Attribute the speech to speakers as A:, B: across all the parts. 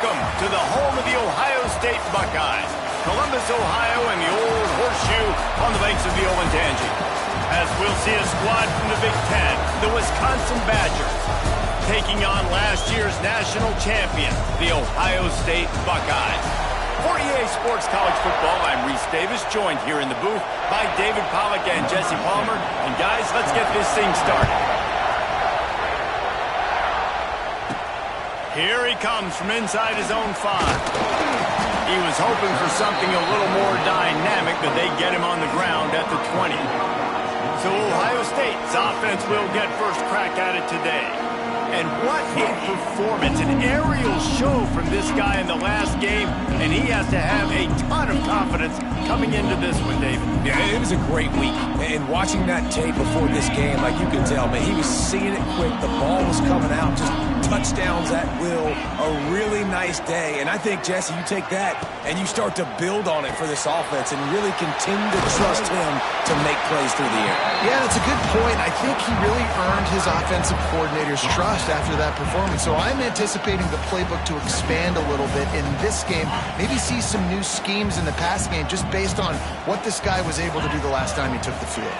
A: Welcome to the home of the Ohio State Buckeyes, Columbus, Ohio, and the old horseshoe on the banks of the Olentangy. As we'll see a squad from the Big Ten, the Wisconsin Badgers, taking on last year's national champion, the Ohio State Buckeyes. For EA Sports College Football, I'm Reese Davis, joined here in the booth by David Pollack and Jesse Palmer. And guys, let's get this thing started. Here he comes from inside his own 5. He was hoping for something a little more dynamic, but they get him on the ground at the 20. So Ohio State's offense will get first crack at it today. And what a performance, an aerial show from this guy in the last game, and he has to have a ton of confidence coming into this one, David.
B: Yeah, it was a great week, and watching that tape before this game, like you could tell, man, he was seeing it quick, the ball was coming out, just touchdowns at will, a really nice day. And I think, Jesse, you take that and you start to build on it for this offense and really continue to trust him to make plays through the air.
C: Yeah, that's a good point. I think he really earned his offensive coordinator's trust after that performance. So I'm anticipating the playbook to expand a little bit in this game, maybe see some new schemes in the pass game just based on what this guy was able to do the last time he took the field.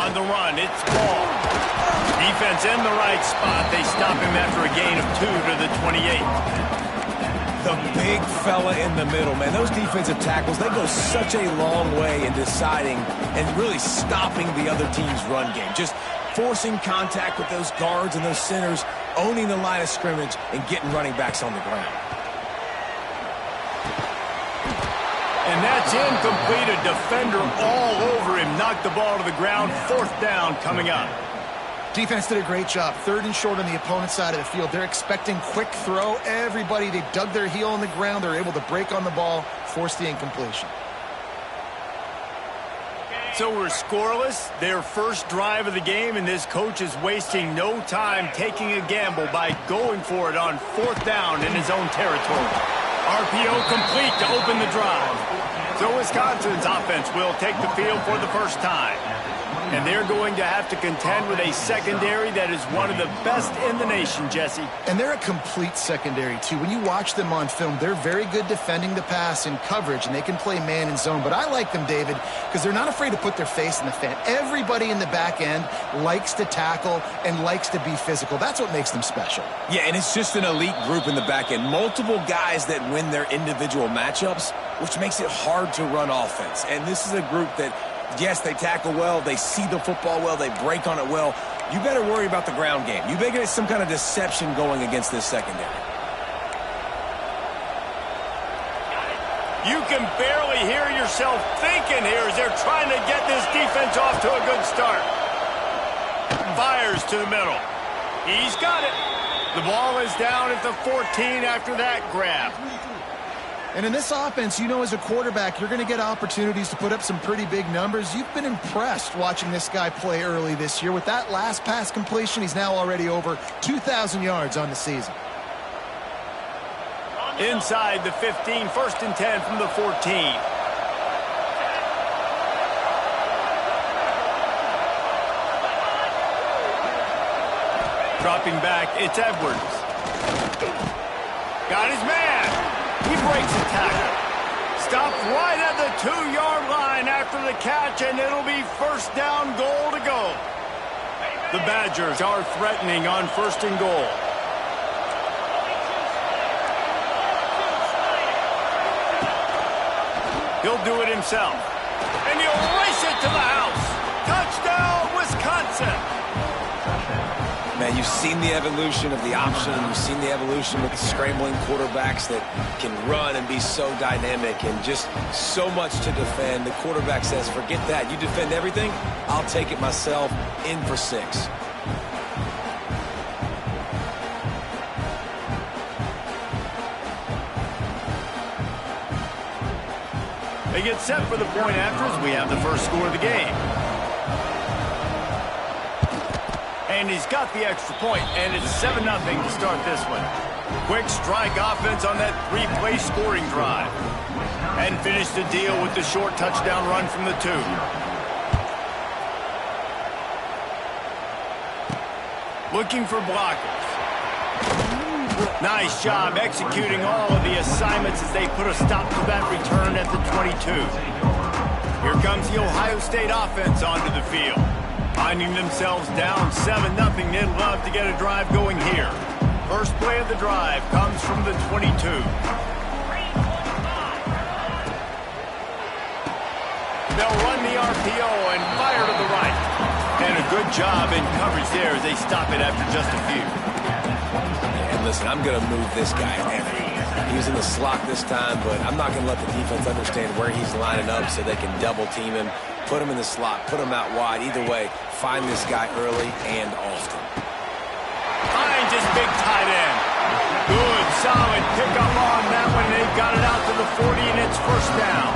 A: On the run, it's ball. Defense in the right spot. They stop him after a gain of 2 to the 28.
B: The big fella in the middle, man. Those defensive tackles, they go such a long way in deciding and really stopping the other team's run game. Just forcing contact with those guards and those centers, owning the line of scrimmage, and getting running backs on the ground.
A: And that's incomplete. A defender all over him. Knocked the ball to the ground. 4th down coming up.
C: Defense did a great job. 3rd and short on the opponent's side of the field. They're expecting quick throw. Everybody, they dug their heel on the ground. They're able to break on the ball, force the incompletion.
A: So we're scoreless. Their first drive of the game, and this coach is wasting no time taking a gamble by going for it on 4th down in his own territory. RPO complete to open the drive. So Wisconsin's offense will take the field for the first time. And they're going to have to contend with a secondary that is one of the best in the nation, Jesse.
C: And they're a complete secondary, too. When you watch them on film, they're very good defending the pass in coverage, and they can play man and zone. But I like them, David, because they're not afraid to put their face in the fan. Everybody in the back end likes to tackle and likes to be physical. That's what makes them special.
B: Yeah, and it's just an elite group in the back end. Multiple guys that win their individual matchups, which makes it hard to run offense. And this is a group that, yes, they tackle well, they see the football well, they break on it well. You better worry about the ground game. You better get some kind of deception going against this secondary.
A: You can barely hear yourself thinking here as they're trying to get this defense off to a good start. Fires to the middle. He's got it. The ball is down at the 14 after that grab.
C: And in this offense, you know, as a quarterback, you're going to get opportunities to put up some pretty big numbers. You've been impressed watching this guy play early this year. With that last pass completion, he's now already over 2,000 yards on the season.
A: Inside the 15, 1st and 10 from the 14. Dropping back, it's Edwards. Got his man. He breaks the tackle. Stopped right at the 2-yard line after the catch, and it'll be 1st down, goal to go. The Badgers are threatening on 1st and goal. He'll do it himself. And he'll race it to the house. Touchdown, Wisconsin.
B: Man, you've seen the evolution of the option. You've seen the evolution with the scrambling quarterbacks that can run and be so dynamic and just so much to defend. The quarterback says, forget that. You defend everything, I'll take it myself. In for 6.
A: They get set for the point after as we have the first score of the game. And he's got the extra point, and it's 7-0 to start this one. Quick strike offense on that 3-play scoring drive. And finish the deal with the short touchdown run from the 2. Looking for blockers. Nice job executing all of the assignments as they put a stop to that return at the 22. Here comes the Ohio State offense onto the field. Finding themselves down 7-0, they'd love to get a drive going here. First play of the drive comes from the 22. They'll run the RPO and fire to the right. And a good job in coverage there as they stop it after just a few.
B: And listen, I'm going to move this guy. He was in the slot this time, but I'm not going to let the defense understand where he's lining up so they can double team him, put him in the slot, put him out wide. Either way, find this guy early and often.
A: Finds his big tight end. Good, solid pickup on that one. They got it out to the 40, and it's first down.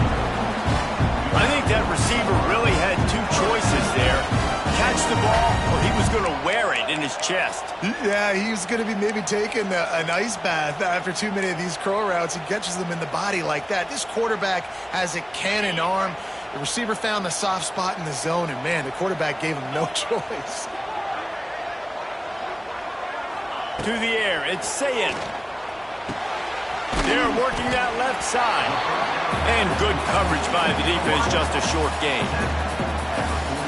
A: I think that receiver really had two choices there. Catch the ball, or he was going to wear it in his chest.
C: Yeah, he was going to be maybe taking an ice bath after too many of these curl routes. He catches them in the body like that. This quarterback has a cannon arm. The receiver found the soft spot in the zone, and, man, the quarterback gave him no choice.
A: To the air, it's Sayin. They're working that left side. And good coverage by the defense, just a short gain.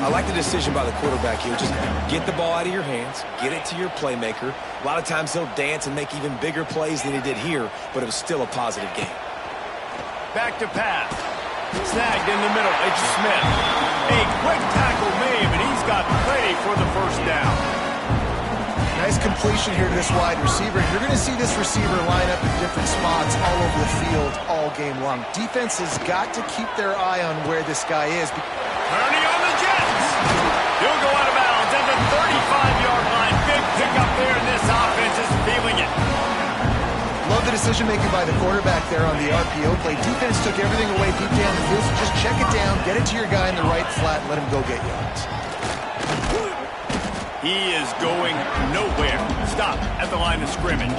B: I like the decision by the quarterback here. Just get the ball out of your hands, get it to your playmaker. A lot of times he'll dance and make even bigger plays than he did here, but it was still a positive game.
A: Back to pass. Snagged in the middle, it's Smith. A quick tackle made, but he's got plenty for the first down.
C: Nice completion here to this wide receiver. You're going to see this receiver line up in different spots all over the field all game long. Defense has got to keep their eye on where this guy is.
A: Turning on the Jets. He'll go out of bounds at the 35-yard line. Big pickup there, and this offense is feeling it.
C: Love the decision-making by the quarterback there on the RPO play. Defense took everything away deep down the field, so just check it down, get it to your guy in the right flat, and let him go get yards.
A: He is going nowhere. Stop at the line of scrimmage.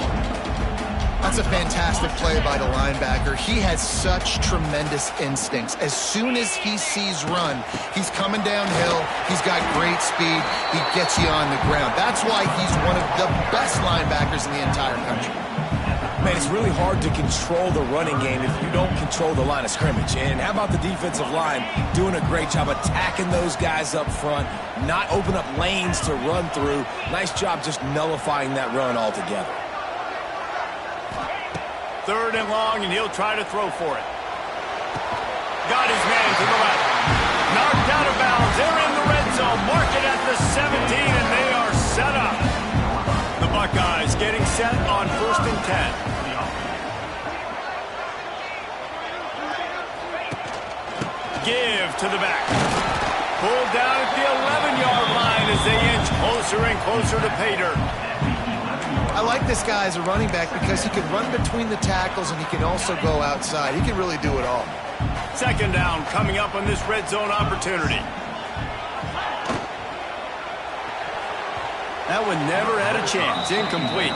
C: That's a fantastic play by the linebacker. He has such tremendous instincts. As soon as he sees run, he's coming downhill. He's got great speed. He gets you on the ground. That's why he's one of the best linebackers in the entire country.
B: Man, it's really hard to control the running game if you don't control the line of scrimmage. And how about the defensive line doing a great job attacking those guys up front, not open up lanes to run through. Nice job just nullifying that run altogether.
A: Third and long, and he'll try to throw for it. Got his man to the left. Knocked out of bounds. They're in the red zone. Mark it at the 17, and they are set up. The Buckeyes getting set on 1st and 10. Give to the back. Pulled down at the 11-yard line as they inch closer and closer to pay dirt.
C: I like this guy as a running back because he can run between the tackles and he can also go outside. He can really do it all.
A: Second down coming up on this red zone opportunity. That one never had a chance. Incomplete.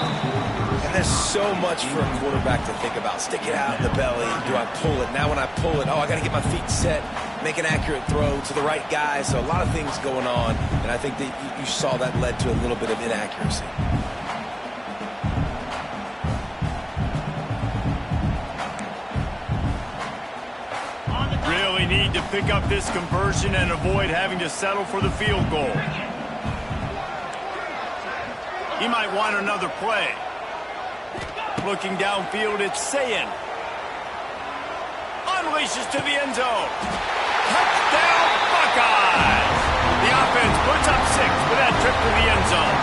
B: And there's so much for a quarterback to think about. Stick it out in the belly. Do I pull it? Now when I pull it, I got to get my feet set, make an accurate throw to the right guy. So a lot of things going on, and I think that you saw that led to a little bit of inaccuracy.
A: Really need to pick up this conversion and avoid having to settle for the field goal. He might want another play. Looking downfield, it's Sayin. Unleashes to the end zone. Touchdown, Buckeyes! The offense puts up 6 with that trip to the end zone.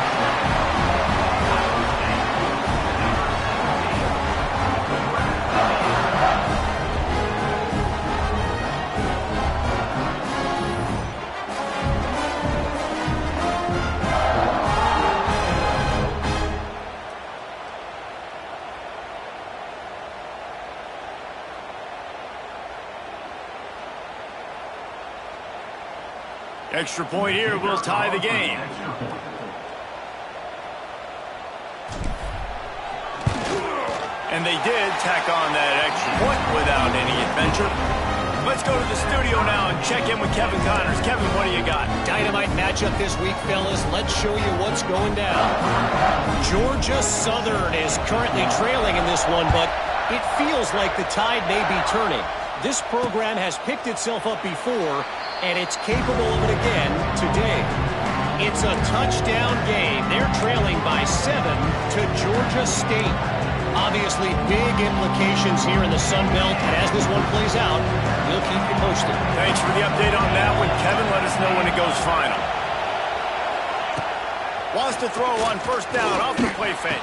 A: Extra point here will tie the game. And they did tack on that extra point without any adventure. Let's go to the studio now and check in with Kevin Connors. Kevin, what do you got?
D: Dynamite matchup this week, fellas. Let's show you what's going down. Georgia Southern is currently trailing in this one, but it feels like the tide may be turning. This program has picked itself up before, and it's capable of it again today. It's a touchdown game. They're trailing by 7 to Georgia State. Obviously, big implications here in the Sun Belt, and as this one plays out, we'll keep you posted.
A: Thanks for the update on that one, Kevin. Let us know when it goes final. Wants to throw on first down off the play fake.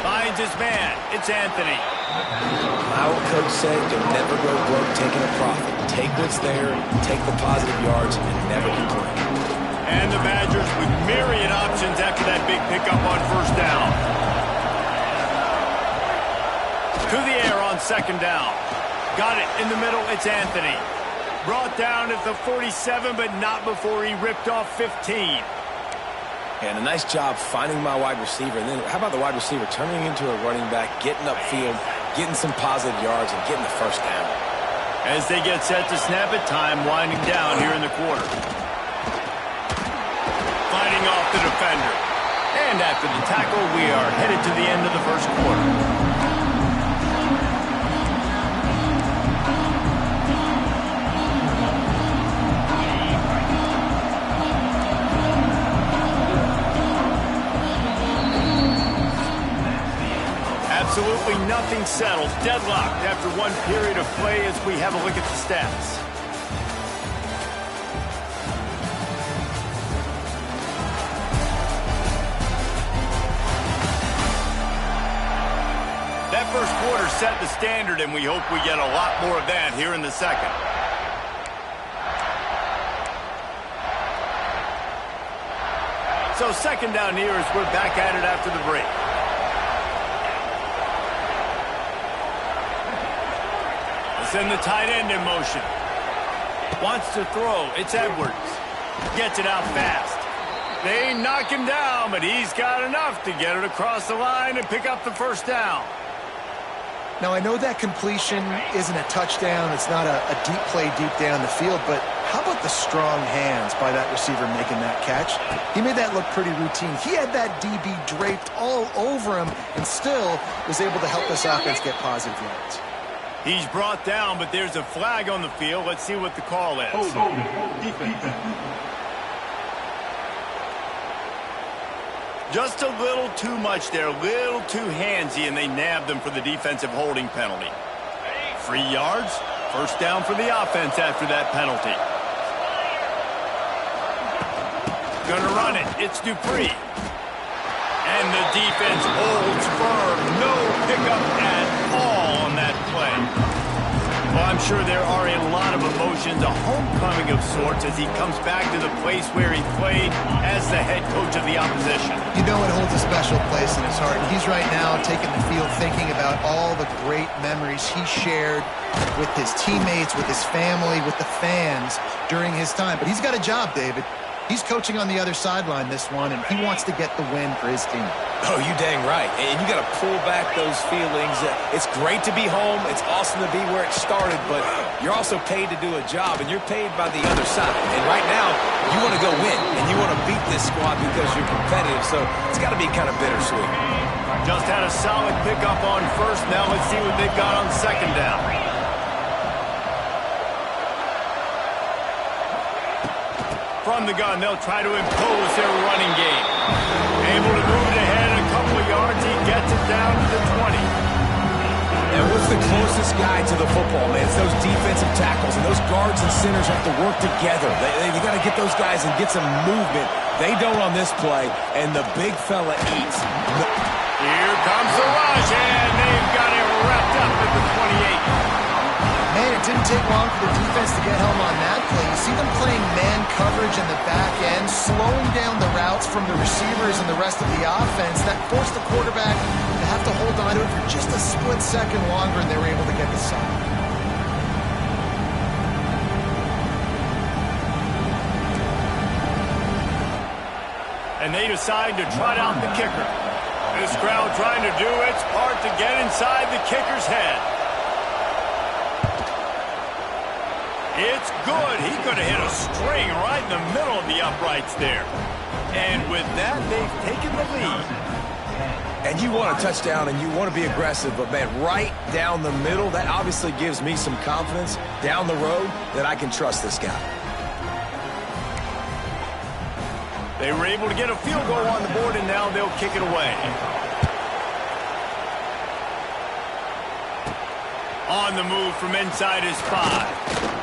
A: Finds his man. It's Anthony.
B: My old coach said you'll never go broke taking a profit. Take what's there, take the positive yards, and never complain.
A: And the Badgers with myriad options after that big pickup on first down. To the air on second down. Got it in the middle. It's Anthony. Brought down at the 47, but not before he ripped off 15.
B: And a nice job finding my wide receiver. And then how about the wide receiver turning into a running back, getting upfield, getting some positive yards, and getting the first down.
A: As they get set to snap it, time winding down here in the quarter. Fighting off the defender. And after the tackle, we are headed to the end of the first quarter. Absolutely nothing settled. Deadlocked after one period of play as we have a look at the stats. That first quarter set the standard, and we hope we get a lot more of that here in the second. So second down here as we're back at it after the break. Send the tight end in motion. Wants to throw. It's Edwards. Gets it out fast. They knock him down, but he's got enough to get it across the line and pick up the first down.
C: Now, I know that completion isn't a touchdown. It's not a deep play deep down the field, but how about the strong hands by that receiver making that catch? He made that look pretty routine. He had that DB draped all over him and still was able to help this offense get positive yards.
A: He's brought down, but there's a flag on the field. Let's see what the call is. Just a little too much there, a little too handsy, and they nabbed them for the defensive holding penalty. 3 yards, first down for the offense after that penalty. Gonna run it. It's Dupree. And the defense holds firm. No pickup at all on that play. Well, I'm sure there are a lot of emotions, a homecoming of sorts as he comes back to the place where he played as the head coach of the opposition.
C: You know it holds a special place in his heart. He's right now taking the field thinking about all the great memories he shared with his teammates, with his family, with the fans during his time. But he's got a job, David. He's coaching on the other sideline this one, and he wants to get the win for his team.
B: Oh, you dang right. And you got to pull back those feelings. It's great to be home. It's awesome to be where it started, but you're also paid to do a job, and you're paid by the other side. And right now, you want to go win, and you want to beat this squad because you're competitive, so it's got to be kind of bittersweet.
A: Just had a solid pickup on first. Now let's see what they've got on second down. From the gun, they'll try to impose their running game. Able to move it ahead a couple of yards. He gets it down to the 20.
B: And what's the closest guy to the football, man? It's those defensive tackles, and those guards and centers have to work together. They got to get those guys and get some movement. They don't on this play, and the big fella eats.
A: Here comes the rush, and they've got it wrapped up at the 28.
C: Man, it didn't take long for the defense to get home on that play. You see them playing man coverage in the back end, slowing down the routes from the receivers and the rest of the offense. That forced the quarterback to have to hold on to it for just a split second longer, and they were able to get the sack.
A: And they decide to trot out the kicker. This crowd trying to do its part to get inside the kicker's head. It's good. He could have hit a string right in the middle of the uprights there. And with that, they've taken the lead.
B: And you want a touchdown and you want to be aggressive, but, man, right down the middle, that obviously gives me some confidence down the road that I can trust this guy.
A: They were able to get a field goal on the board, and now they'll kick it away. On the move from inside his 5.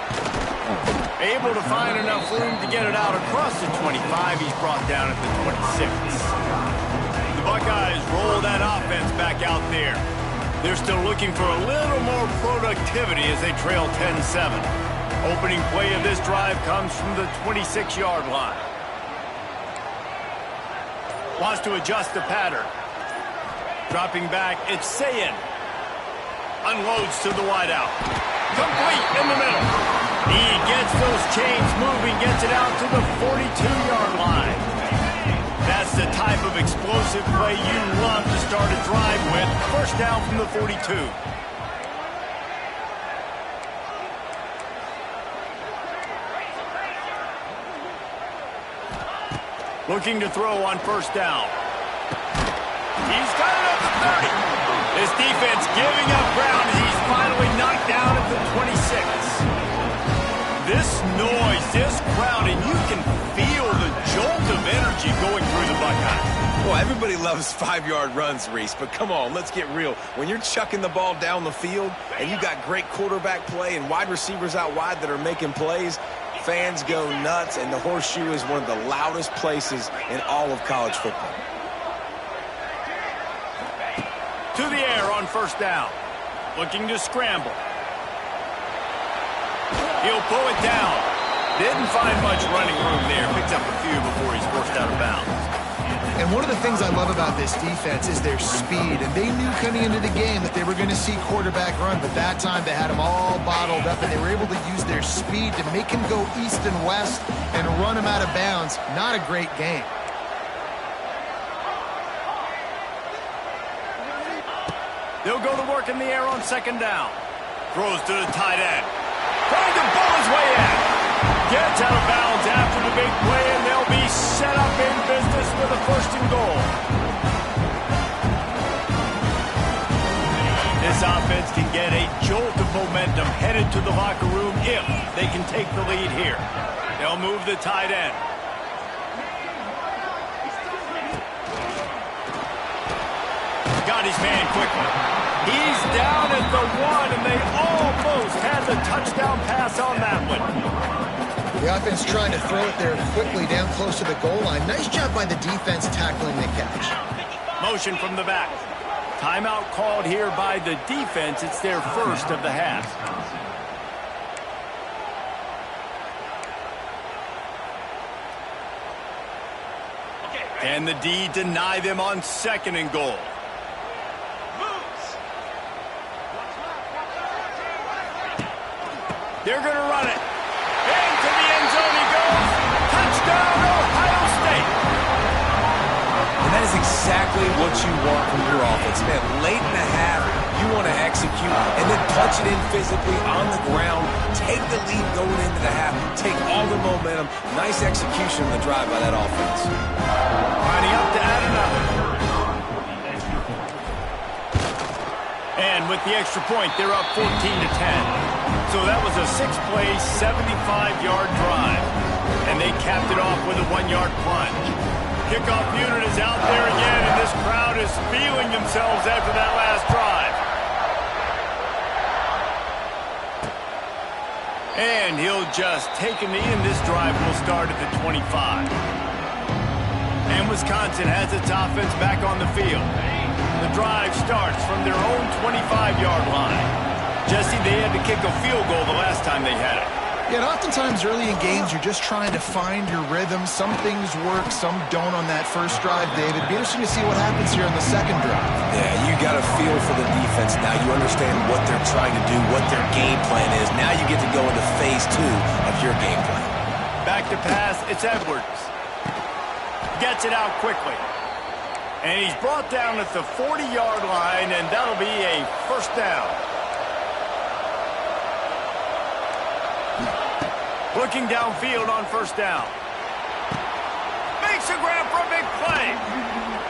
A: Able to find enough room to get it out across the 25. He's brought down at the 26. The Buckeyes roll that offense back out there. They're still looking for a little more productivity as they trail 10-7. Opening play of this drive comes from the 26-yard line. Wants to adjust the pattern. Dropping back, it's Sayin. Unloads to the wideout. Complete in the middle. He gets those chains moving, gets it out to the 42-yard line. That's the type of explosive play you love to start a drive with. First down from the 42. Looking to throw on first down. He's got it up to 30. This defense giving up ground as he's finally knocked down at the 26. This noise, this crowd, and you can feel the jolt of energy going through the Buckeyes.
B: Well, everybody loves 5-yard runs, Reese, but come on, let's get real. When you're chucking the ball down the field and you got great quarterback play and wide receivers out wide that are making plays, fans go nuts, and the horseshoe is one of the loudest places in all of college football.
A: To the air on first down. Looking to scramble. He'll pull it down. Didn't find much running room there. Picked up a few before he's forced out of bounds.
C: And one of the things I love about this defense is their speed. And they knew coming into the game that they were going to see quarterback run. But that time they had him all bottled up, and they were able to use their speed to make him go east and west and run him out of bounds. Not a great game.
A: They'll go to work in the air on second down. Throws to the tight end. Trying to pull his way in. Gets out of bounds after the big play, and they'll be set up in business with a first and goal. This offense can get a jolt of momentum headed to the locker room if they can take the lead here. They'll move the tight end. Got his man quickly. He's down at the 1, and they almost had the touchdown pass on that one.
C: The offense trying to throw it there quickly down close to the goal line. Nice job by the defense tackling the catch.
A: Motion from the back. Timeout called here by the defense. It's their first of the half. Can the D deny them on second and goal? They're going to run it. Into the end zone he goes. Touchdown, Ohio State.
B: And that is exactly what you want from your offense. Man, late in the half, you want to execute and then punch it in physically on the ground. Take the lead going into the half. Take all the momentum. Nice execution on the drive by that offense.
A: Lining up to add another. And with the extra point, they're up 14-10. So that was a 6-play, 75-yard drive. And they capped it off with a 1-yard plunge. Kickoff unit is out there again, and this crowd is feeling themselves after that last drive. And he'll just take a knee, and this drive will start at the 25. And Wisconsin has its offense back on the field. The drive starts from their own 25-yard line. Jesse, they had to kick a field goal the last time they had it.
C: Yeah, and oftentimes early in games, you're just trying to find your rhythm. Some things work, some don't on that first drive, David. Be interesting to see what happens here on the second drive.
B: Yeah, you got a feel for the defense now. You understand what they're trying to do, what their game plan is. Now you get to go into phase 2 of your game plan.
A: Back to pass, it's Edwards. Gets it out quickly. And he's brought down at the 40-yard line, and that'll be a first down. Looking downfield on first down. Makes a grab for a big play.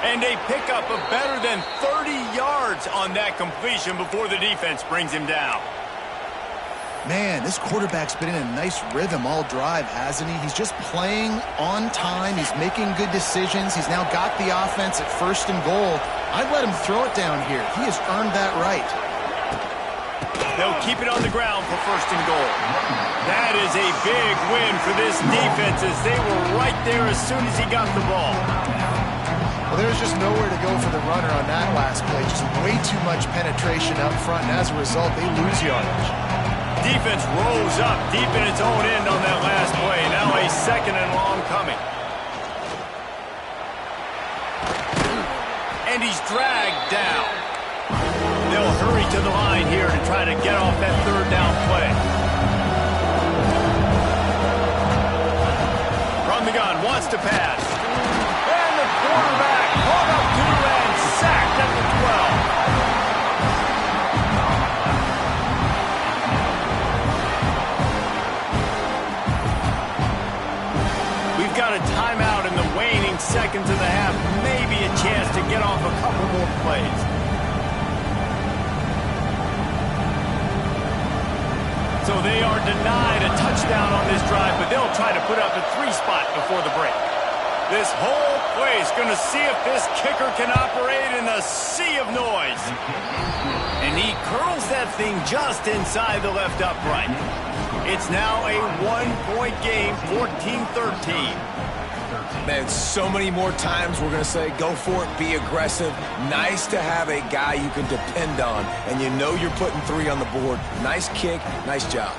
A: And they pick up a better than 30 yards on that completion before the defense brings him down.
C: Man, this quarterback's been in a nice rhythm all drive, hasn't he? He's just playing on time. He's making good decisions. He's now got the offense at 1st and goal. I'd let him throw it down here. He has earned that right.
A: They'll keep it on the ground for 1st and goal. That is a big win for this defense as they were right there as soon as he got the ball.
C: Well, there's just nowhere to go for the runner on that last play. Just way too much penetration up front, and as a result, they lose yardage.
A: Defense rose up deep in its own end on that last play. Now a 2nd and long coming. And he's dragged down. They'll hurry to the line here to try to get off that 3rd down play. From the gun, wants to pass. And the quarterback caught up to and sacked at the 12. We've got a timeout in the waning seconds of the half. Maybe a chance to get off a couple more plays. So they are denied a touchdown on this drive, but they'll try to put up a 3 spot before the break. This whole play is going to see if this kicker can operate in a sea of noise. And he curls that thing just inside the left upright. It's now a 1-point game, 14-13.
B: Man, so many more times we're going to say, go for it, be aggressive. Nice to have a guy you can depend on, and you know you're putting 3 on the board. Nice kick, nice job.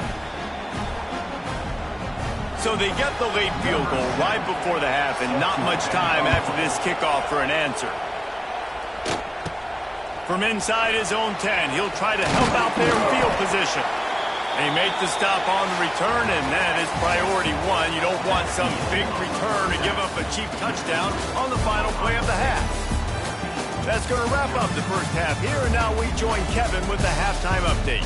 A: So they get the late field goal right before the half, and not much time after this kickoff for an answer. From inside his own 10, he'll try to help out their field position. They make the stop on the return, and that is priority 1. You don't want some big return to give up a cheap touchdown on the final play of the half. That's going to wrap up the first half here, and now we join Kevin with the halftime update.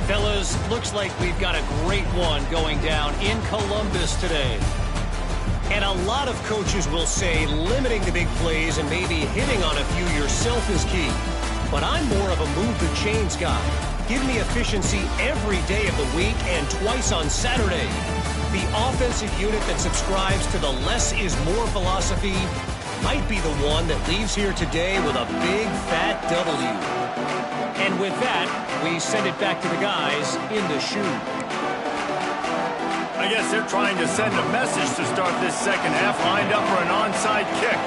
D: Fellas, looks like we've got a great one going down in Columbus today. And a lot of coaches will say limiting the big plays and maybe hitting on a few yourself is key. But I'm more of a move the chains guy. Give me efficiency every day of the week and twice on Saturday. The offensive unit that subscribes to the less is more philosophy might be the one that leaves here today with a big fat W. And with that, we send it back to the guys in the shoe.
A: I guess they're trying to send a message to start this second half, lined up for an onside kick.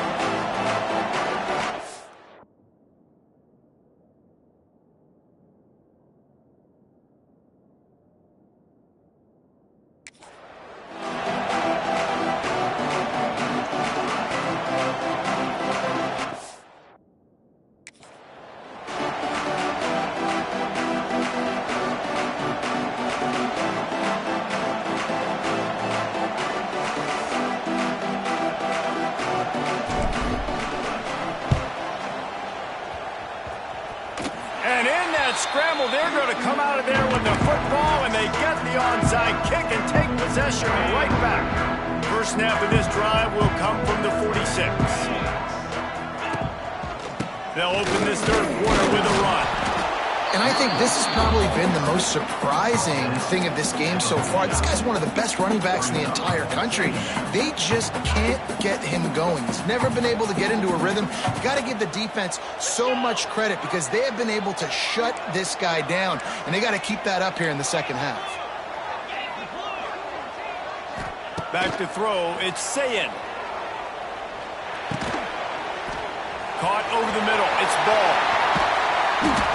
A: Scramble, they're going to come out of there with the football, and they get the onside kick and take possession right back. First snap of this drive will come from the 46. They'll open this third quarter with a run.
C: And I think this has probably been the most surprising thing of this game so far. This guy's one of the best running backs in the entire country. They just can't get him going. He's never been able to get into a rhythm. You got to give the defense so much credit because they have been able to shut this guy down, and they got to keep that up here in the second half.
A: Back to throw, it's Sayin. Caught over the middle, it's Ball.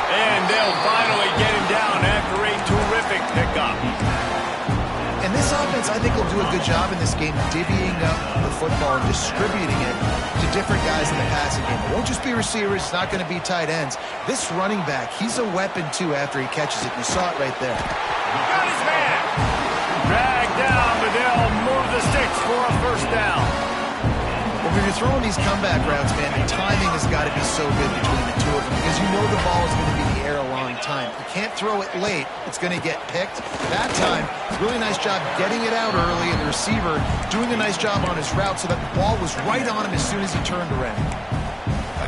A: And they'll finally get him down after a terrific pickup.
C: And this offense, I think, will do a good job in this game divvying up the football and distributing it to different guys in the passing game. It won't just be receivers. It's not going to be tight ends. This running back, he's a weapon, too, after he catches it. You saw it right there.
A: Got his man. Dragged down, but they'll move the sticks for a first down.
C: Well, when you're throwing these comeback routes, man, the timing has got to be so good between the two of them because you know the ball is going to be in the air a long time. You can't throw it late. It's going to get picked. That time, really nice job getting it out early, and the receiver doing a nice job on his route so that the ball was right on him as soon as he turned around.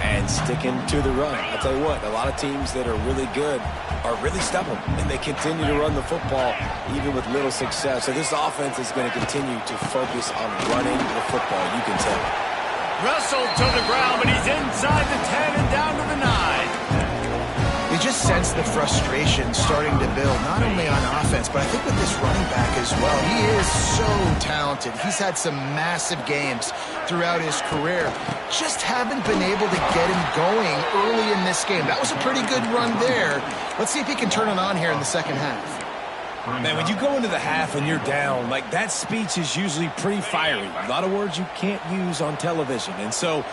B: And sticking to the run. I'll tell you what, a lot of teams that are really good are really stubborn, and they continue to run the football even with little success. So this offense is going to continue to focus on running the football, you can tell.
A: Wrestled to the ground, but he's inside the 10 and down to the 9.
C: You just sense the frustration starting to build, not only on offense, but I think with this running back as well. He is so talented. He's had some massive games throughout his career. Just haven't been able to get him going early in this game. That was a pretty good run there. Let's see if he can turn it on here in the second half.
B: Man, when you go into the half and you're down, like, that speech is usually pretty fiery. A lot of words you can't use on television. And so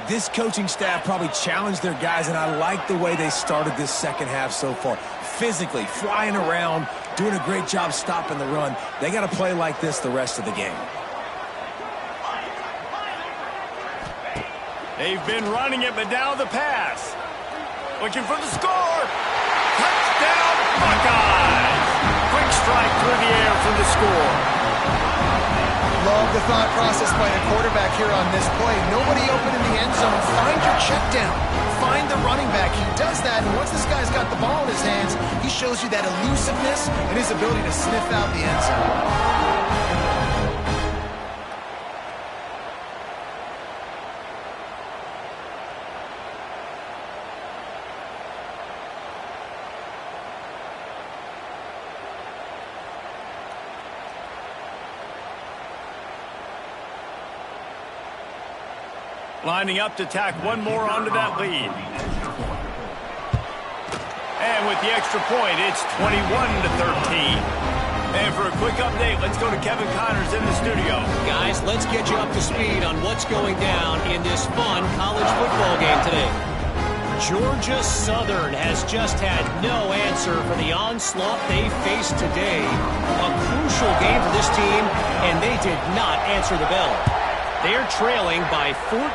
B: this coaching staff probably challenged their guys, and I like the way they started this second half so far. Physically, flying around, doing a great job stopping the run. They got to play like this the rest of the game.
A: They've been running it, but now the pass. Looking for the score. Touchdown, Buckeyes! Quick strike through the air for the score.
C: Love the thought process by the quarterback here on this play. Nobody open in the end zone. Find your check down. Find the running back. He does that, and once this guy's got the ball in his hands, he shows you that elusiveness and his ability to sniff out the end zone.
A: Lining up to tack one more onto that lead. And with the extra point, it's 21-13. And for a quick update, let's go to Kevin Connors in the studio.
D: Guys, let's get you up to speed on what's going down in this fun college football game today. Georgia Southern has just had no answer for the onslaught they faced today. A crucial game for this team, and they did not answer the bell. They're trailing by 14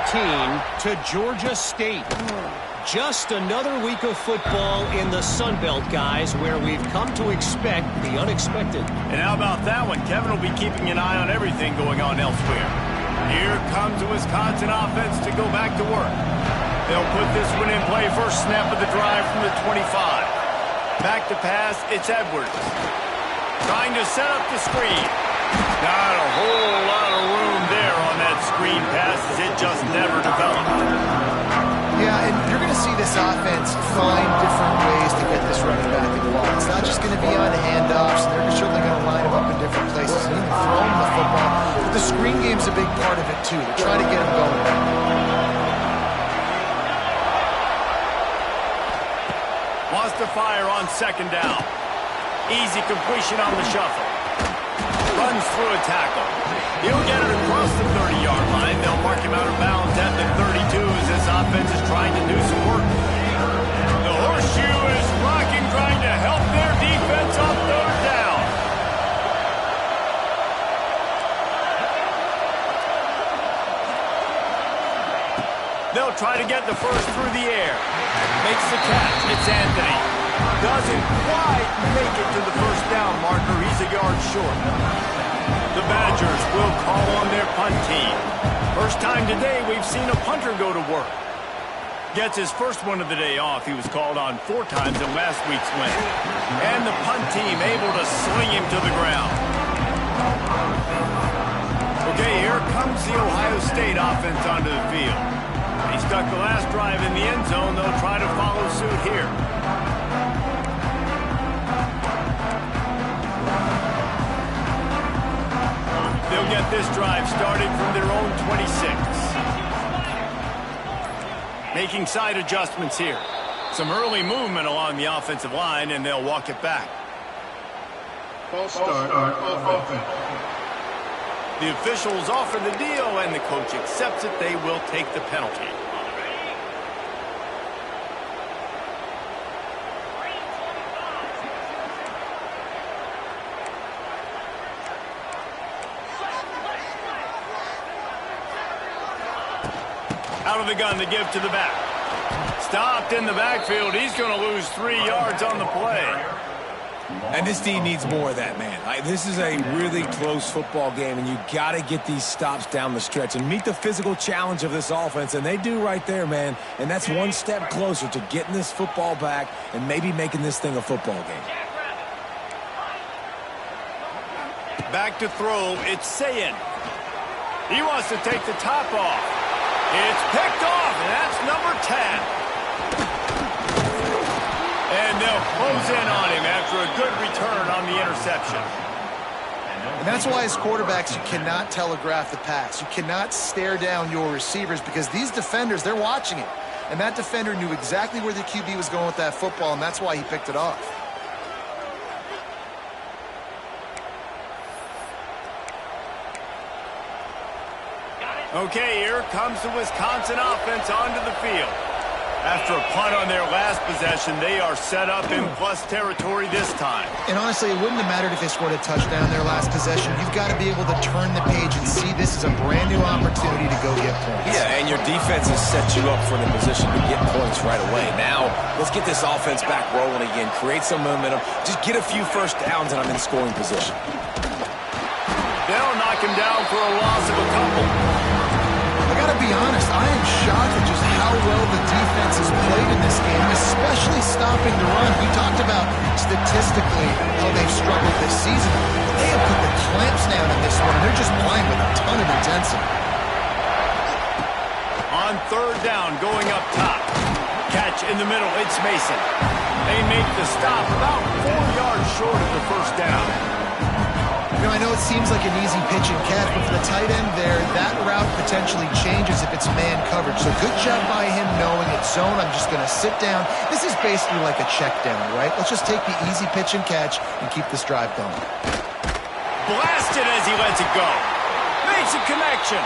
D: to Georgia State. Just another week of football in the Sun Belt, guys, where we've come to expect the unexpected.
A: And how about that one? Kevin will be keeping an eye on everything going on elsewhere. Here comes the Wisconsin offense to go back to work. They'll put this one in play first snap of the drive from the 25. Back to pass, it's Edwards. Trying to set up the screen. Not a whole lot of room there on that screen pass as it just never developed.
C: Yeah, and you're going to see this offense find different ways to get this running back involved. It's not just going to be on handoffs. They're certainly going to line him up in different places and even throw him the football. But the screen game's a big part of it, too. They're trying to get him going.
A: Wants to fire on second down. Easy completion on the shuffle. Runs through a tackle. He'll get it across the 30-yard line. They'll mark him out of bounds at the 32 as this offense is trying to do some work. The horseshoe is rocking, trying to help their defense on third down. They'll try to get the first through the air. Makes the catch. It's Anthony. Doesn't quite make it to the first down marker. He's a yard short. The Badgers will call on their punt team. First time today we've seen a punter go to work. Gets his first one of the day off. He was called on 4 times in last week's win. And the punt team able to sling him to the ground. Okay, here comes the Ohio State offense onto the field. He stuck the last drive in the end zone. They'll try to follow suit here. They'll get this drive started from their own 26. Making side adjustments here. Some early movement along the offensive line, and they'll walk it back.
E: False start on offense.
A: The officials offer the deal, and the coach accepts it. They will take the penalty. Out of the gun to give to the back. Stopped in the backfield. He's going to lose 3 yards on the play.
B: And this team needs more of that, man. This is a really close football game, and you got to get these stops down the stretch and meet the physical challenge of this offense, and they do right there, man. And that's one step closer to getting this football back and maybe making this thing a football game.
A: Back to throw, it's Sayin. He wants to take the top off. It's picked off, and that's number 10. And they'll close in on him after a good return on the interception.
C: And that's why as quarterbacks, you cannot telegraph the pass. You cannot stare down your receivers because these defenders, they're watching it. And that defender knew exactly where the QB was going with that football, and that's why he picked it off.
A: Okay, here comes the Wisconsin offense onto the field. After a punt on their last possession, they are set up in plus territory this time.
C: And honestly, it wouldn't have mattered if they scored a touchdown their last possession. You've got to be able to turn the page and see this is a brand new opportunity to go get points.
B: Yeah, and your defense has set you up for the position to get points right away. Now, let's get this offense back rolling again, create some momentum, just get a few first downs, and I'm in scoring position.
A: They'll knock him down for a loss of a couple.
C: I gotta be honest, I am shocked at just how well the defense has played in this game, especially stopping the run. We talked about statistically how they've struggled this season. They have put the clamps down in this one, and they're just playing with a ton of intensity.
A: On third down, going up top. Catch in the middle, it's Mason. They make the stop about 4 yards short of the first down.
C: You know, I know it seems like an easy pitch and catch, but for the tight end there, that route potentially changes if it's man coverage. So good job by him knowing it's zone. I'm just going to sit down. This is basically like a check down, right? Let's just take the easy pitch and catch and keep this drive going.
A: Blasted as he lets it go. Makes a connection.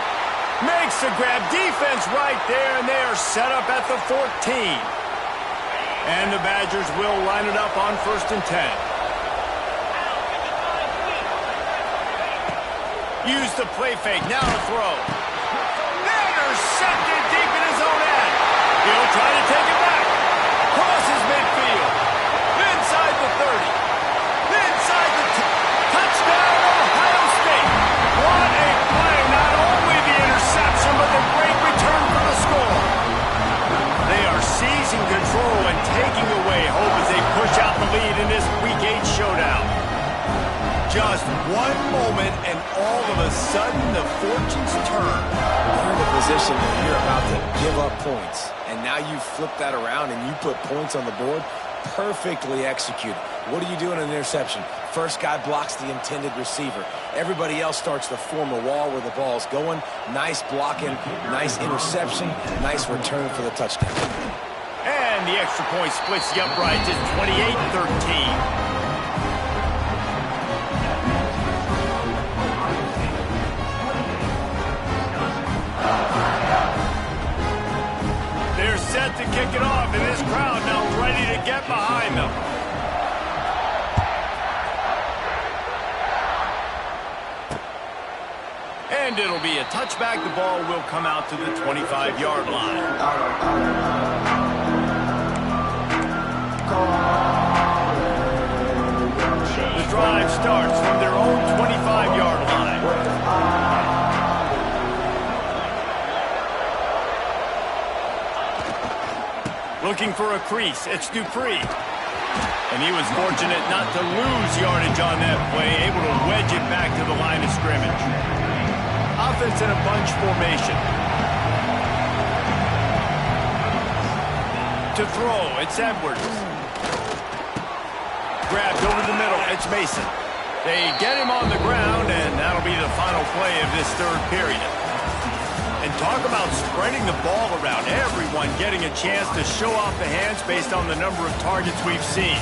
A: Makes the grab. Defense right there, and they are set up at the 14. And the Badgers will line it up on 1st and 10. Use the play fake, now to throw. Intercepted deep in his own end. He'll try to take it back. Crosses midfield. Inside the 30. Inside the touchdown, Ohio State. What a play. Not only the interception, but the great return for the score. They are seizing control and taking away hope as they push out the lead in this Week 8 showdown. Just one moment, and all of a sudden, the fortunes turn.
B: You're in a position where you're about to give up points, and now you flip that around and you put points on the board. Perfectly executed. What do you do in an interception? First guy blocks the intended receiver. Everybody else starts to form a wall where the ball's going. Nice blocking, nice interception, nice return for the touchdown.
A: And the extra point splits the uprights. It's 28-13. They're set to kick it off, and this crowd now ready to get behind them. And it'll be a touchback. The ball will come out to the 25-yard line. The drive starts from their own 25-yard line. Looking for a crease, it's Dupree. And he was fortunate not to lose yardage on that play, able to wedge it back to the line of scrimmage. Offense in a bunch formation. To throw, it's Edwards. Grabbed over the middle, it's Mason. They get him on the ground, and that'll be the final play of this third period. And talk about spreading the ball around. Everyone getting a chance to show off the hands based on the number of targets we've seen.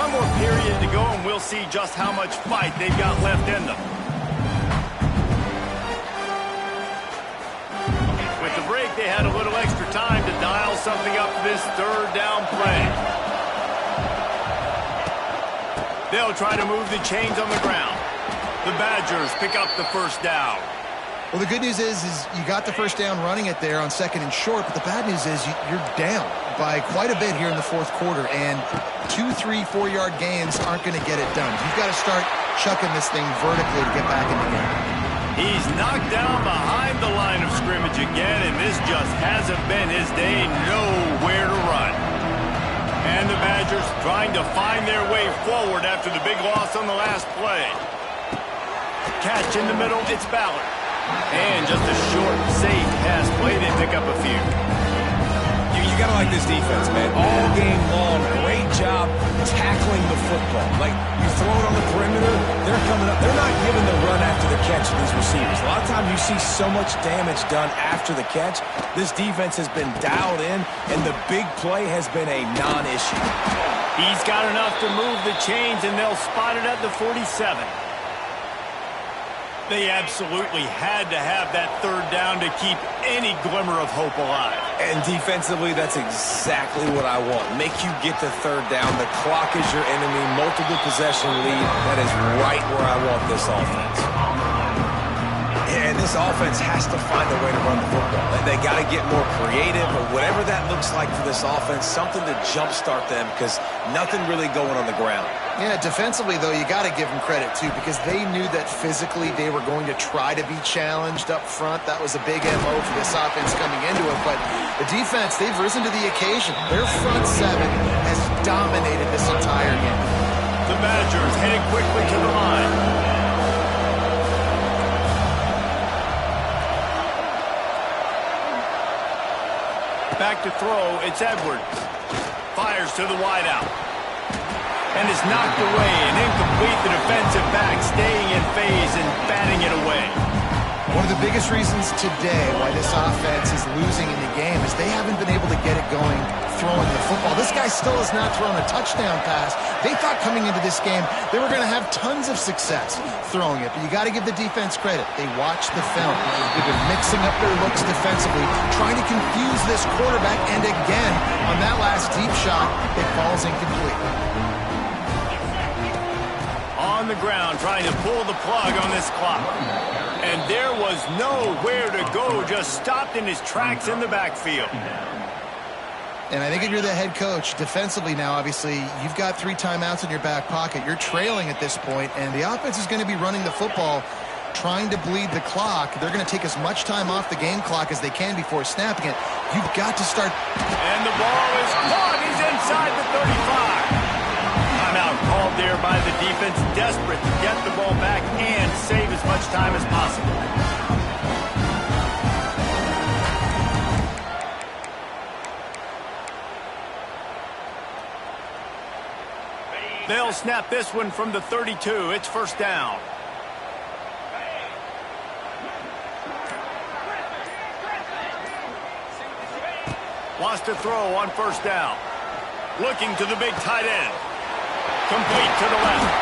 A: One more period to go, and we'll see just how much fight they've got left in them. With the break, they had a little extra time to dial something up for this third down play. They'll try to move the chains on the ground. The Badgers pick up the first down.
C: Well, the good news is you got the first down running it there on 2nd and short, but the bad news is you're down by quite a bit here in the 4th quarter, and 2, 3, 4-yard gains aren't going to get it done. You've got to start chucking this thing vertically to get back in the game.
A: He's knocked down behind the line of scrimmage again, and this just hasn't been his day. Nowhere to run. And the Badgers trying to find their way forward after the big loss on the last play. Catch in the middle, it's Ballard. And just a short, safe pass play. They pick up a few.
B: You got to like this defense, man. All game long, great job tackling the football. Like, you throw it on the perimeter, they're coming up. They're not giving the run after the catch to these receivers. A lot of times you see so much damage done after the catch. This defense has been dialed in, and the big play has been a non-issue.
A: He's got enough to move the chains, and they'll spot it at the 47. They absolutely had to have that 3rd down to keep any glimmer of hope alive.
B: And defensively, that's exactly what I want. Make you get the 3rd down. The clock is your enemy. Multiple possession lead. That is right where I want this offense. And this offense has to find a way to run the football. They got to get more creative, or whatever that looks like for this offense, something to jumpstart them, because nothing really going on the ground.
C: Yeah, defensively, though, you got to give them credit, too, because they knew that physically they were going to try to be challenged up front. That was a big MO for this offense coming into it. But the defense, they've risen to the occasion. Their front 7 has dominated this entire game.
A: The Badgers heading quickly to the line. Back to throw, it's Edwards. Fires to the wideout. And is knocked away and incomplete. The defensive back staying in phase and batting it away.
C: One of the biggest reasons today why this offense is losing in the game is they haven't been able to get it going throwing the football. This guy still has not thrown a touchdown pass. They thought coming into this game they were going to have tons of success throwing it, but you got to give the defense credit. They watched the film. They've been mixing up their looks defensively, trying to confuse this quarterback, and again, on that last deep shot, it falls incomplete.
A: On the ground, trying to pull the plug on this clock. And there was nowhere to go, just stopped in his tracks in the backfield.
C: And I think if you're the head coach, defensively now, obviously, you've got 3 timeouts in your back pocket. You're trailing at this point, and the offense is going to be running the football, trying to bleed the clock. They're going to take as much time off the game clock as they can before snapping it. You've got to start.
A: And the ball is caught. He's inside the 35. Timeout called there by the defense, desperate to get the ball back and save as much time as possible. They'll snap this one from the 32. It's first down. Wants to throw on first down. Looking to the big tight end. Complete to the left.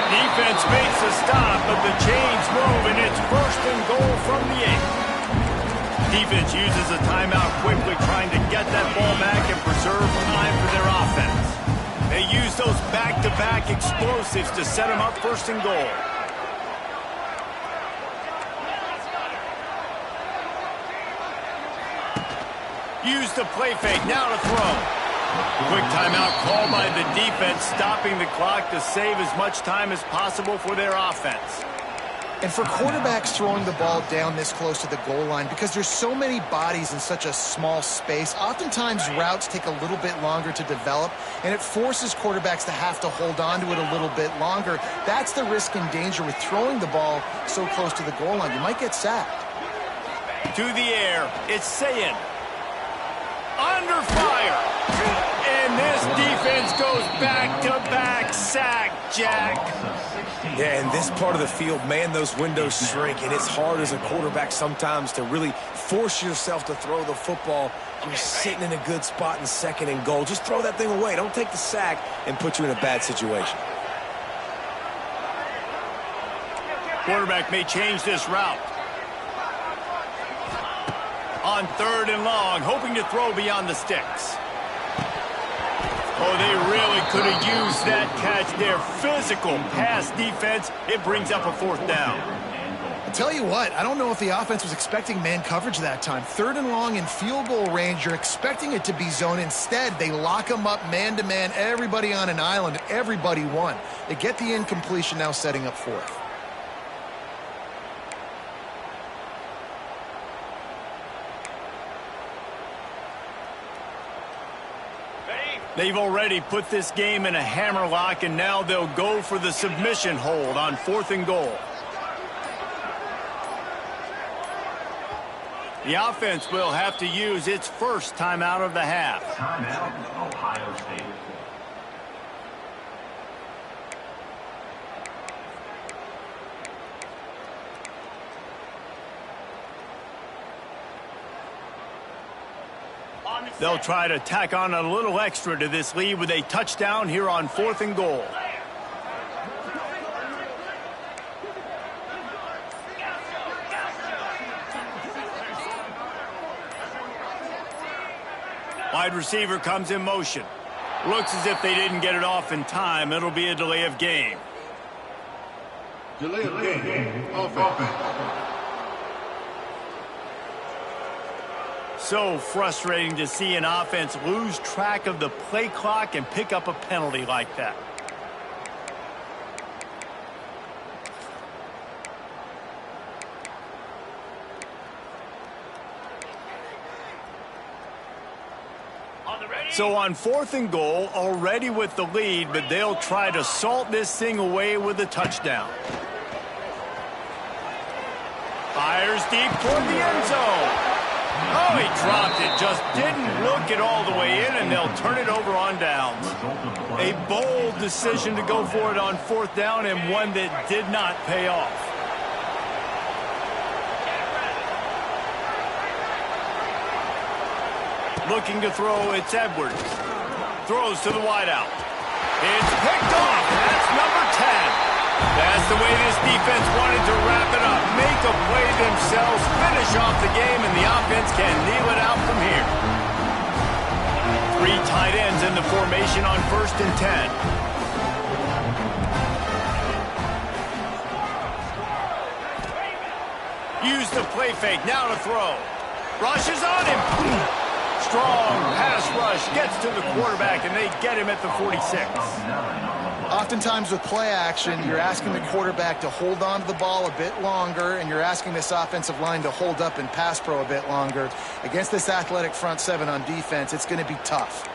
A: Defense makes a stop, but the chains move, and it's first and goal from the 8. Defense uses a timeout quickly, trying to get that ball back and preserve time for their offense. They use those back-to-back explosives to set them up first and goal. Use the play fake, now to throw. Quick timeout called by the defense, stopping the clock to save as much time as possible for their offense.
C: And for quarterbacks throwing the ball down this close to the goal line, because there's so many bodies in such a small space, oftentimes routes take a little bit longer to develop, and it forces quarterbacks to have to hold on to it a little bit longer. That's the risk and danger with throwing the ball so close to the goal line. You might get sacked.
A: To the air, it's Sayin. Under fire. And this defense goes back-to-back sack, Jack.
B: Yeah, in this part of the field, man, those windows shrink, and it's hard as a quarterback sometimes to really force yourself to throw the football. You're sitting in a good spot in 2nd and goal. Just throw that thing away. Don't take the sack and put you in a bad situation.
A: Quarterback may change this route. On 3rd and long, hoping to throw beyond the sticks. Oh, they really could have used that catch there. Physical pass defense. It brings up a 4th down.
C: I'll tell you what, I don't know if the offense was expecting man coverage that time. 3rd and long in field goal range, you're expecting it to be zone. Instead, they lock them up man-to-man, everybody on an island, and everybody won. They get the incompletion, now setting up 4th.
A: They've already put this game in a hammerlock, and now they'll go for the submission hold on 4th and goal. The offense will have to use its first timeout of the half.
F: Timeout, Ohio State.
A: They'll try to tack on a little extra to this lead with a touchdown here on 4th and goal. Wide receiver comes in motion. Looks as if they didn't get it off in time. It'll be a delay of game.
E: Delay of game. Offense.
A: So frustrating to see an offense lose track of the play clock and pick up a penalty like that. So on 4th and goal, already with the lead, but they'll try to salt this thing away with a touchdown. Fires deep toward the end zone. Oh, he dropped it. Just didn't look it all the way in, and they'll turn it over on downs. A bold decision to go for it on 4th down, and one that did not pay off. Looking to throw, it's Edwards. Throws to the wideout. It's picked off. That's number 10. That's the way this defense wanted to wrap it up. Make a play themselves, finish off the game, and the offense can kneel it out from here. 3 tight ends in the formation on 1st and 10. Use the play fake, now to throw. Rushes on him. Strong pass rush, gets to the quarterback, and they get him at the 46.
C: Oftentimes with play action, you're asking the quarterback to hold on to the ball a bit longer, and you're asking this offensive line to hold up in pass pro a bit longer. Against this athletic front 7 on defense, it's going to be tough.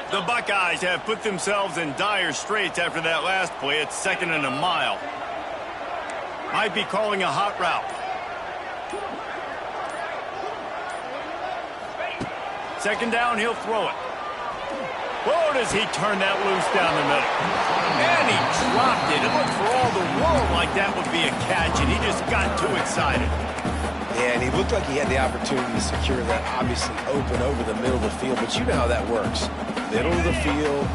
A: The Buckeyes have put themselves in dire straits after that last play. It's 2nd and a mile. Might be calling a hot route. Second down, he'll throw it. Whoa, does he turn that loose down the middle. And he dropped it. It looked for all the world like that would be a catch, and he just got too excited.
B: Yeah, and he looked like he had the opportunity to secure that obviously open over the middle of the field, but you know how that works. Middle of the field,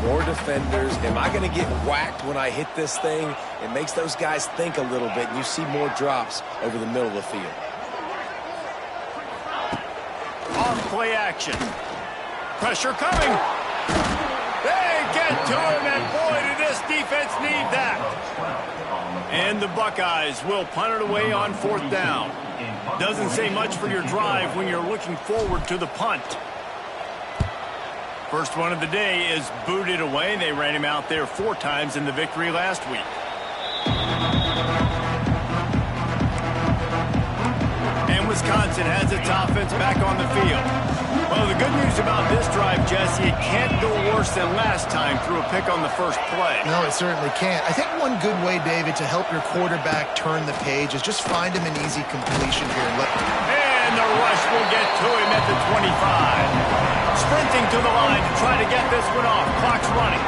B: more defenders. Am I going to get whacked when I hit this thing? It makes those guys think a little bit, and you see more drops over the middle of the field.
A: On play action. Pressure coming. They get to him, and boy, did this defense need that. And the Buckeyes will punt it away on 4th down. Doesn't say much for your drive when you're looking forward to the punt. First one of the day is booted away. They ran him out there 4 times in the victory last week. And Wisconsin has its offense back on the field. Well, the good news about this drive, Jesse, it can't go worse than last time through a pick on the first play.
C: No, it certainly can't. I think one good way, David, to help your quarterback turn the page is just find him an easy completion here.
A: And the rush will get to him at the 25. Sprinting to the line to try to get this one off. Clock's running.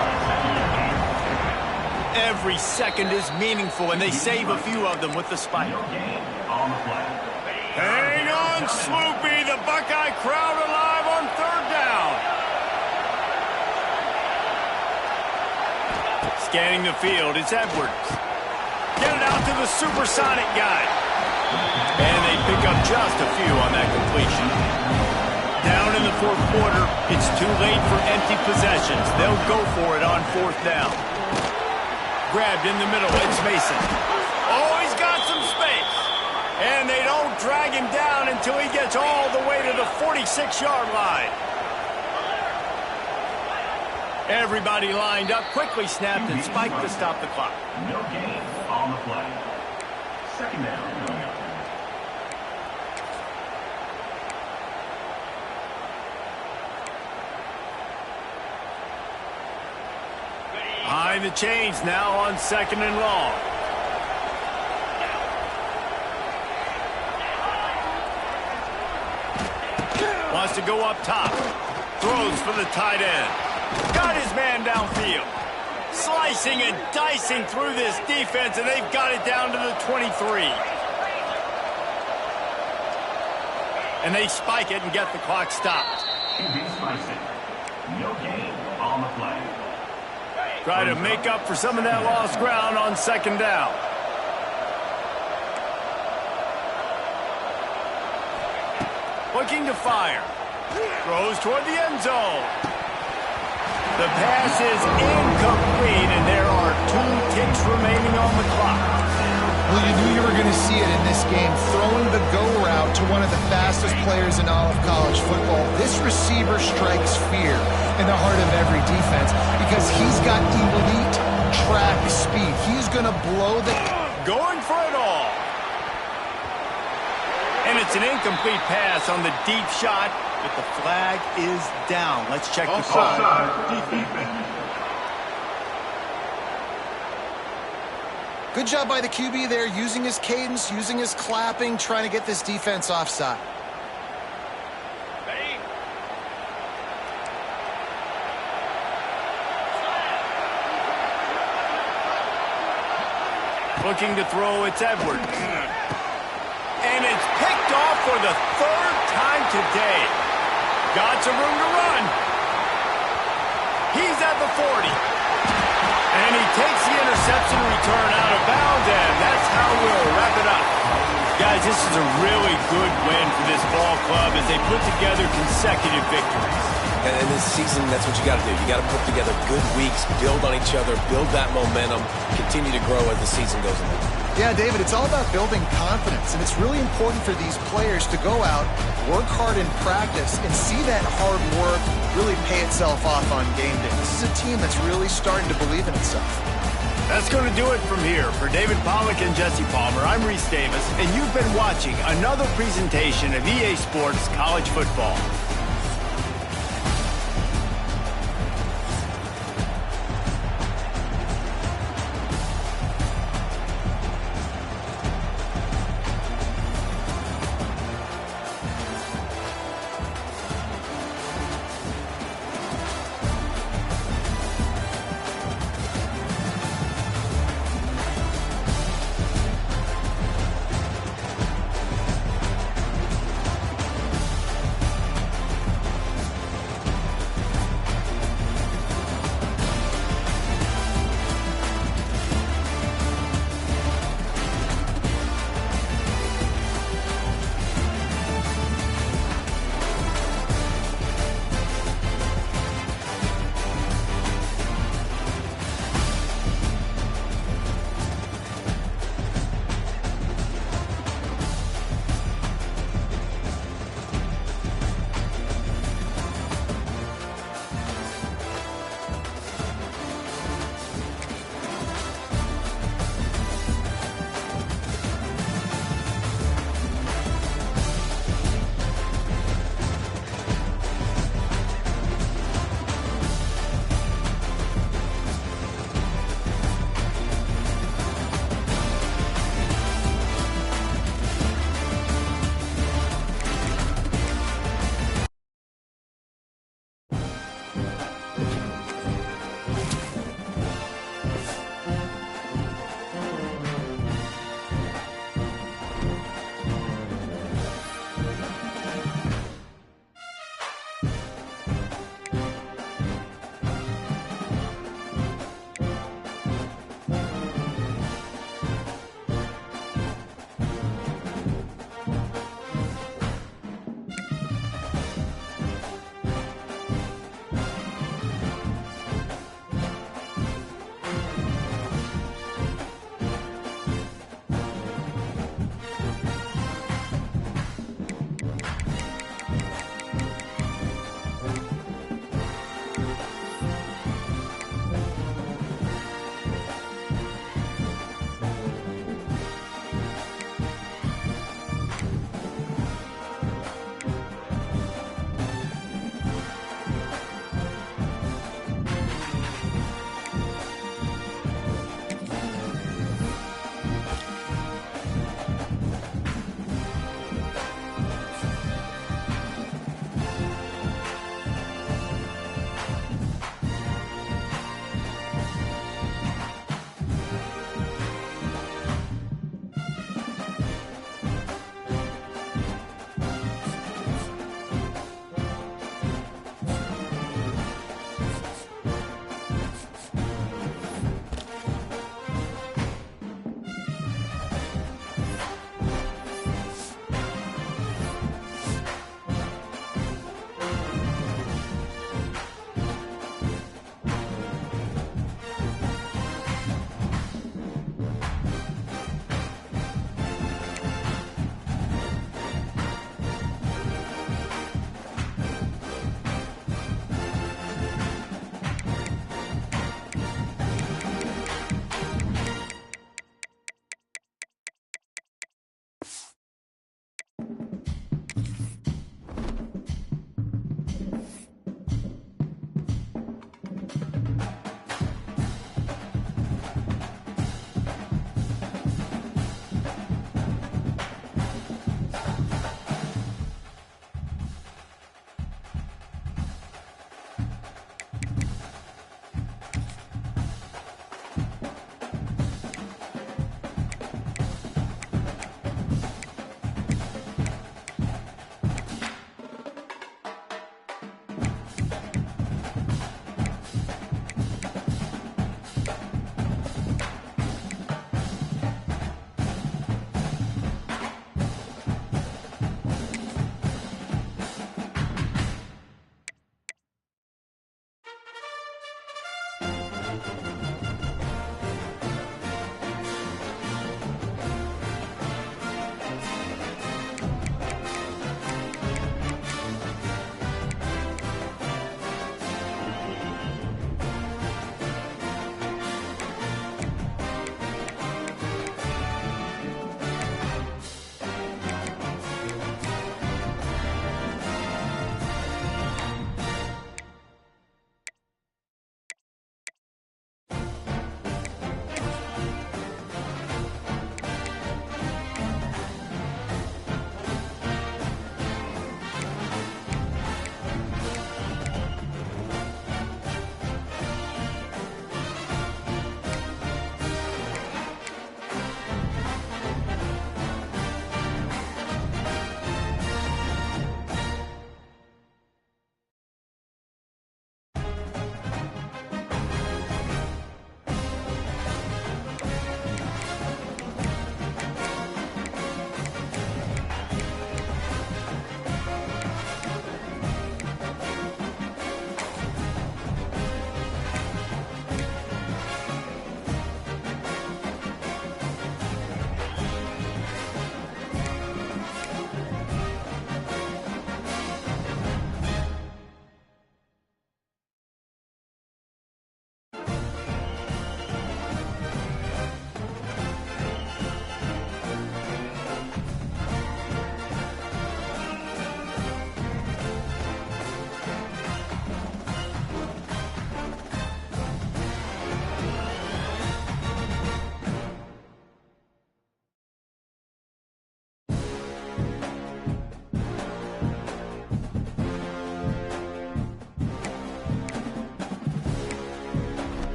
A: Every second is meaningful, and they save a few of them with the spike. Hang on, Sloopy. The Buckeye crowd alive on 3rd down. Scanning the field, it's Edwards. Get it out to the supersonic guy. And they pick up just a few on that completion. Down in the fourth quarter, it's too late for empty possessions. They'll go for it on fourth down. Grabbed in the middle, it's Mason. Oh, he's got some space. And they don't drag him down until he gets all the way to the 46-yard line. Everybody lined up, quickly snapped and spiked to stop the clock.
F: No gain on the play. Second down.
A: Behind the chains now on second and long. Wants to go up top. Throws for the tight end. Got his man downfield. Slicing and dicing through this defense, and they've got it down to the 23. And they spike it and get the clock stopped.
F: No gain on the play.
A: Try to make up for some of that lost ground on second down. Looking to fire. Throws toward the end zone. The pass is incomplete, and there are 2 ticks remaining on the clock.
C: Well, you knew you were going to see it in this game, throwing the go route to one of the fastest players in all of college football. This receiver strikes fear in the heart of every defense because he's got elite track speed. He's going to blow the...
A: Going for it all. And it's an incomplete pass on the deep shot, but the flag is down. Let's check the call.
C: Good job by the QB there, using his cadence, using his clapping, trying to get this defense offside.
A: Looking to throw, it's Edwards. And it's picked off for the 3rd time today. Got some room to run. He's at the 40. And he takes the interception return out of bounds, and that's how we'll wrap it up. Guys, this is a really good win for this ball club as they put together consecutive victories.
B: And in this season, that's what you got to do. You got to put together good weeks, build on each other, build that momentum, continue to grow as the season goes on.
C: Yeah, David, it's all about building confidence, and it's really important for these players to go out, work hard in practice, and see that hard work really pay itself off on game day. This is a team that's really starting to believe in itself.
A: That's going to do it from here. For David Pollack and Jesse Palmer, I'm Reese Davis, and you've been watching another presentation of EA Sports College Football.